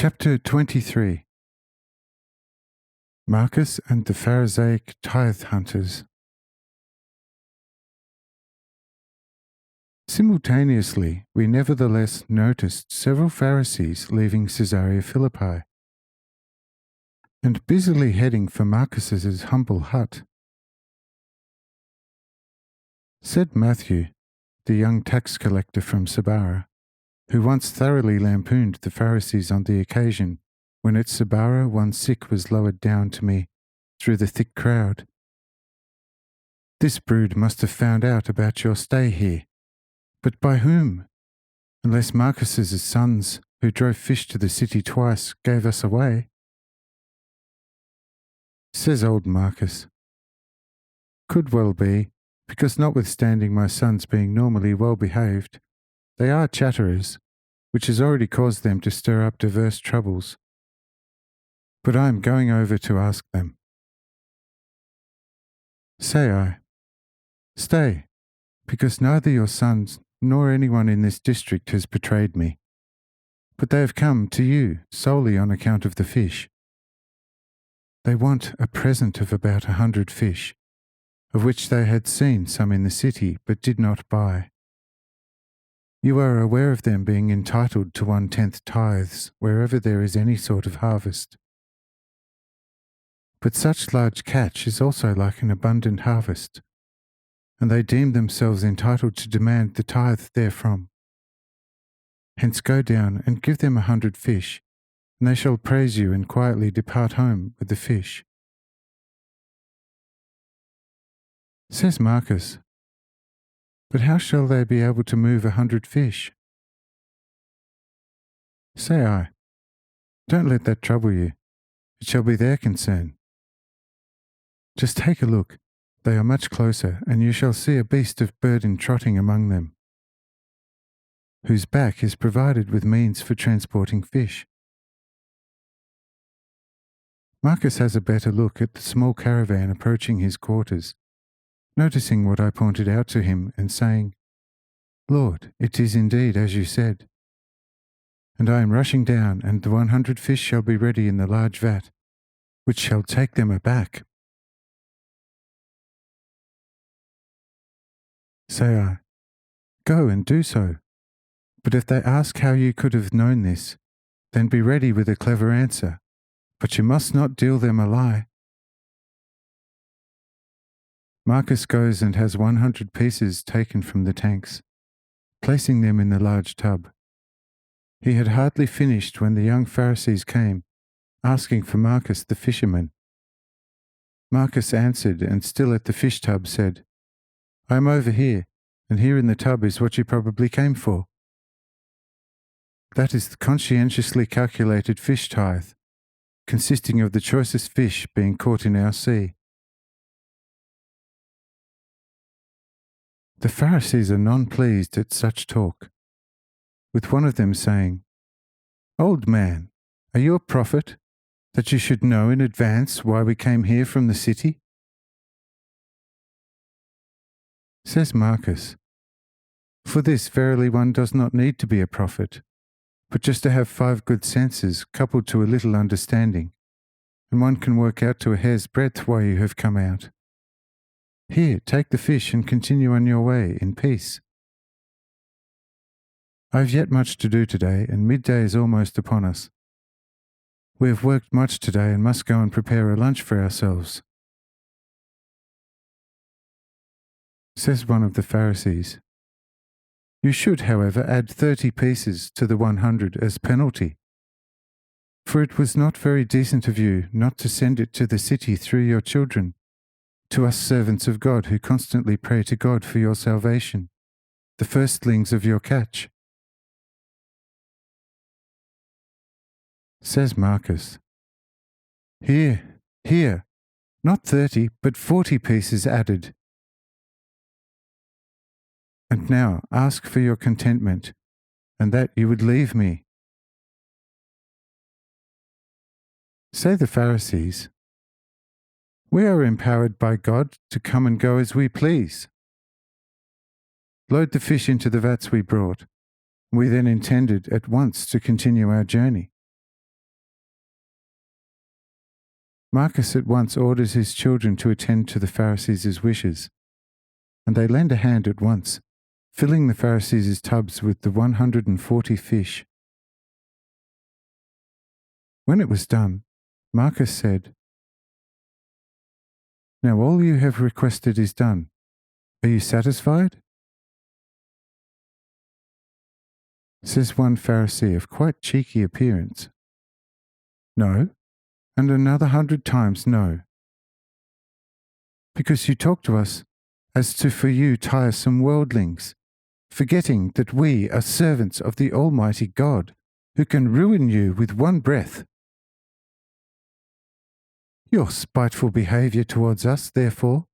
Chapter 23. Marcus and the Pharisaic tithe hunters. Simultaneously, we nevertheless noticed several Pharisees leaving Caesarea Philippi, and busily heading for Marcus's humble hut. Said Matthew, the young tax collector from Sabara, who once thoroughly lampooned the Pharisees on the occasion when at Sabara one sick was lowered down to me through the thick crowd, "This brood must have found out about your stay here. But by whom? Unless Marcus's sons, who drove fish to the city twice, gave us away." Says old Marcus, "Could well be, because notwithstanding my sons being normally well behaved, they are chatterers, which has already caused them to stir up diverse troubles. But I am going over to ask them." Say I, "Stay, because neither your sons nor anyone in this district has betrayed me, but they have come to you solely on account of the fish. They want a present of about 100 fish, of which they had seen some in the city but did not buy. You are aware of them being entitled to 1/10 tithes wherever there is any sort of harvest. But such large catch is also like an abundant harvest, and they deem themselves entitled to demand the tithe therefrom. Hence go down and give them 100 fish, and they shall praise you and quietly depart home with the fish." Says Marcus, "But how shall they be able to move 100 fish?" Say I, "Don't let that trouble you. It shall be their concern. Just take a look. They are much closer, and you shall see a beast of burden trotting among them, whose back is provided with means for transporting fish." Marcus has a better look at the small caravan approaching his quarters, noticing what I pointed out to him and saying, "Lord, it is indeed as you said. And I am rushing down, and the 100 fish shall be ready in the large vat, which shall take them aback." Say I, "Go and do so. But if they ask how you could have known this, then be ready with a clever answer, but you must not deal them a lie." Marcus goes and has 100 pieces taken from the tanks, placing them in the large tub. He had hardly finished when the young Pharisees came, asking for Marcus the fisherman. Marcus answered, and still at the fish tub said, "I am over here, and here in the tub is what you probably came for. That is the conscientiously calculated fish tithe, consisting of the choicest fish being caught in our sea." The Pharisees are none pleased at such talk, with one of them saying, "Old man, are you a prophet, that you should know in advance why we came here from the city?" Says Marcus, "For this verily one does not need to be a prophet, but just to have 5 good senses coupled to a little understanding, and one can work out to a hair's breadth why you have come out. Here, take the fish and continue on your way in peace. I have yet much to do today, and midday is almost upon us. We have worked much today and must go and prepare a lunch for ourselves." Says one of the Pharisees, "You should, however, add 30 pieces to the 100 as penalty. For it was not very decent of you not to send it to the city through your children, to us servants of God who constantly pray to God for your salvation, the firstlings of your catch." Says Marcus, Here, not 30, but 40 pieces added. And now ask for your contentment, and that you would leave me." Say the Pharisees, "We are empowered by God to come and go as we please. Load the fish into the vats we brought. We then intended at once to continue our journey. Marcus at once orders his children to attend to the Pharisees' wishes, and they lend a hand at once, filling the Pharisees' tubs with the 140 fish. When it was done, Marcus said, "Now all you have requested is done. Are you satisfied?" Says one Pharisee of quite cheeky appearance. "No, and another 100 times no. Because you talk to us as to for you tiresome worldlings, forgetting that we are servants of the Almighty God, who can ruin you with one breath. Your spiteful behaviour towards us, therefore,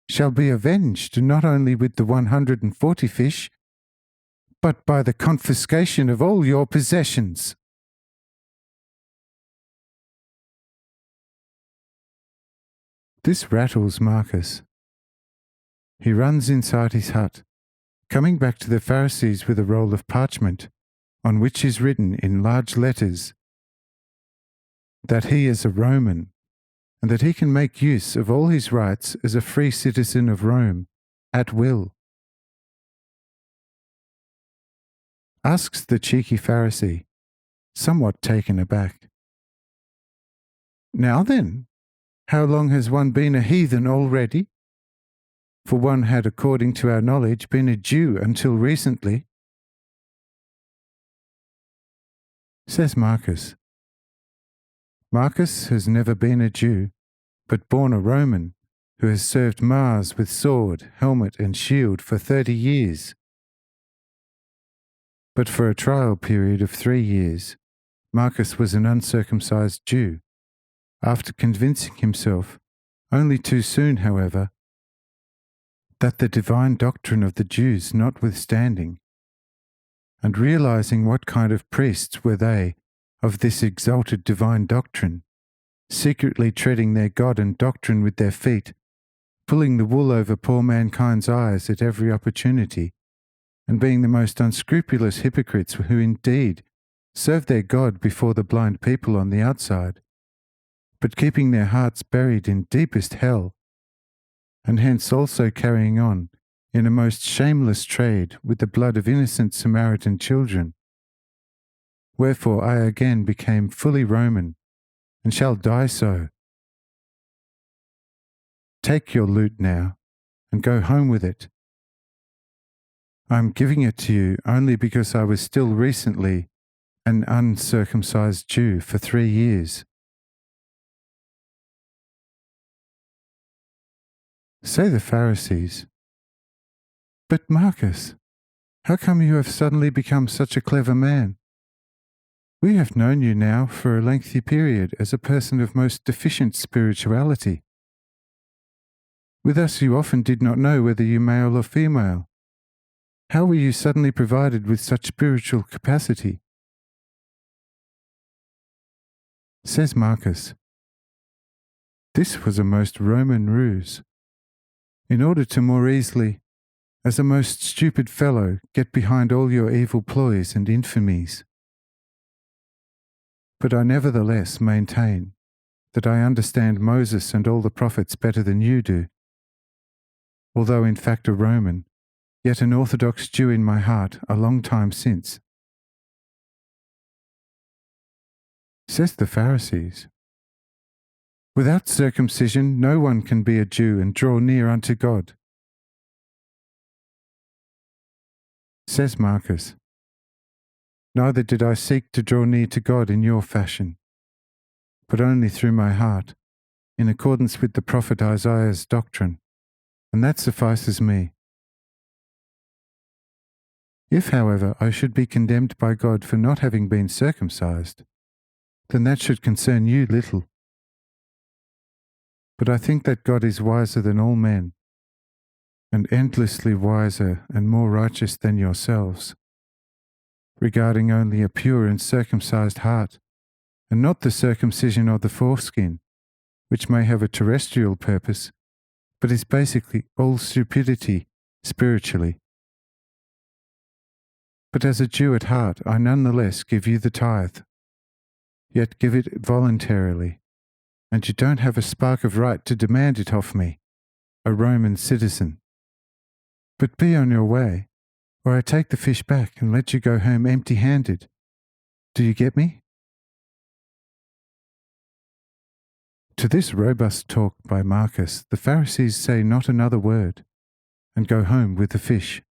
shall be avenged not only with the 140 fish, but by the confiscation of all your possessions." This rattles Marcus. He runs inside his hut, coming back to the Pharisees with a roll of parchment, on which is written in large letters that he is a Roman, and that he can make use of all his rights as a free citizen of Rome, at will. Asks the cheeky Pharisee, somewhat taken aback, "Now then, how long has one been a heathen already? For one had, according to our knowledge, been a Jew until recently." Says Marcus, "Marcus has never been a Jew, but born a Roman, who has served Mars with sword, helmet, and shield for 30 years. But for a trial period of 3 years, Marcus was an uncircumcised Jew, after convincing himself, only too soon, however, that the divine doctrine of the Jews notwithstanding, and realizing what kind of priests were they of this exalted divine doctrine, secretly treading their God and doctrine with their feet, pulling the wool over poor mankind's eyes at every opportunity, and being the most unscrupulous hypocrites who indeed serve their God before the blind people on the outside, but keeping their hearts buried in deepest hell, and hence also carrying on in a most shameless trade with the blood of innocent Samaritan children. Wherefore I again became fully Roman, and shall die so. Take your loot now, and go home with it. I am giving it to you only because I was still recently an uncircumcised Jew for 3 years." Say the Pharisees, "But Marcus, how come you have suddenly become such a clever man? We have known you now for a lengthy period as a person of most deficient spirituality. With us you often did not know whether you male or female. How were you suddenly provided with such spiritual capacity?" Says Marcus, "This was a most Roman ruse, in order to more easily, as a most stupid fellow, get behind all your evil ploys and infamies. But I nevertheless maintain that I understand Moses and all the prophets better than you do. Although in fact a Roman, yet an Orthodox Jew in my heart a long time since." Says the Pharisees, "Without circumcision no one can be a Jew and draw near unto God." Says Marcus, "Neither did I seek to draw near to God in your fashion, but only through my heart, in accordance with the prophet Isaiah's doctrine, and that suffices me. If, however, I should be condemned by God for not having been circumcised, then that should concern you little. But I think that God is wiser than all men, and endlessly wiser and more righteous than yourselves, regarding only a pure and circumcised heart, and not the circumcision of the foreskin, which may have a terrestrial purpose, but is basically all stupidity spiritually. But as a Jew at heart, I nonetheless give you the tithe, yet give it voluntarily, and you don't have a spark of right to demand it off me, a Roman citizen. But be on your way, or I take the fish back and let you go home empty-handed. Do you get me?" To this robust talk by Marcus, the Pharisees say not another word, and go home with the fish.